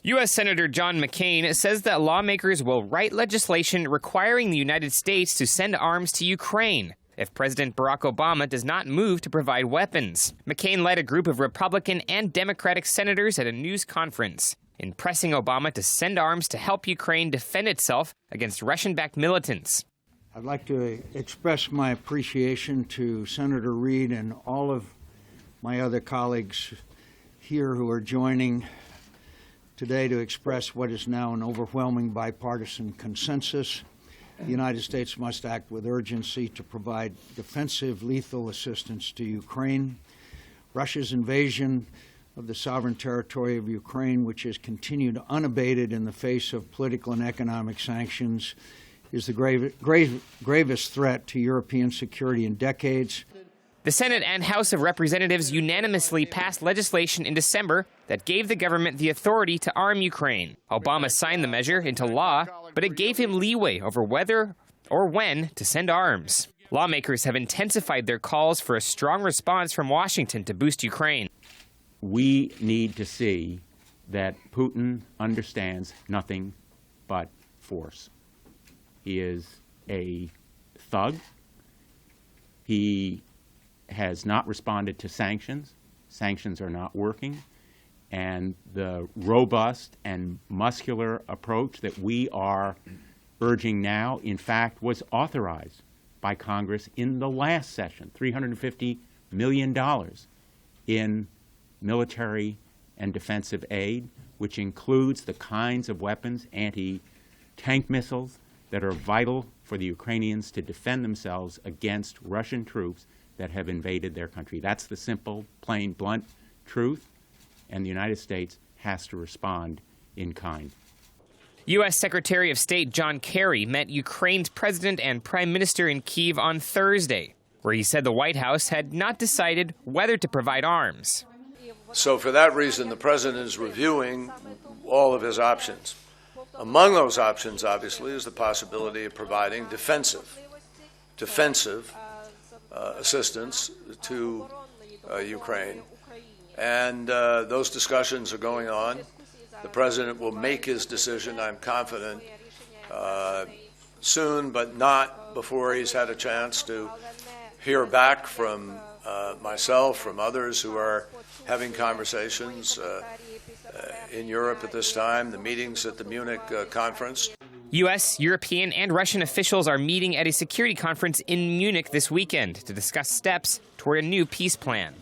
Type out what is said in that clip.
U.S. Senator John McCain says that lawmakers will write legislation requiring the United States to send arms to Ukraine if President Barack Obama does not move to provide weapons. McCain led a group of Republican and Democratic senators at a news conference in pressing Obama to send arms to help Ukraine defend itself against Russian-backed militants. I'd like to express my appreciation to Senator Reid and all of my other colleagues here who are joining today to express what is now an overwhelming bipartisan consensus. The United States must act with urgency to provide defensive lethal assistance to Ukraine. Russia's invasion of the sovereign territory of Ukraine, which has continued unabated in the face of political and economic sanctions, is the gravest threat to European security in decades. The Senate and House of Representatives unanimously passed legislation in December that gave the government the authority to arm Ukraine. Obama signed the measure into law, but it gave him leeway over whether or when to send arms. Lawmakers have intensified their calls for a strong response from Washington to boost Ukraine. We need to see that Putin understands nothing but force. He is a thug. He has not responded to sanctions. Sanctions are not working. And the robust and muscular approach that we are urging now, in fact, was authorized by Congress in the last session, $350 million in military and defensive aid, which includes the kinds of weapons, anti-tank missiles, that are vital for the Ukrainians to defend themselves against Russian troops that have invaded their country. That's the simple, plain, blunt truth, and the United States has to respond in kind. U.S. Secretary of State John Kerry met Ukraine's president and prime minister in Kyiv on Thursday, where he said the White House had not decided whether to provide arms. So for that reason, the president is reviewing all of his options. Among those options, obviously, is the possibility of providing defensive assistance to Ukraine. And those discussions are going on. The president will make his decision, I'm confident, soon, but not before he's had a chance to hear back from myself, from others who are having conversations in Europe at this time, the meetings at the Munich conference. U.S., European, and Russian officials are meeting at a security conference in Munich this weekend to discuss steps toward a new peace plan.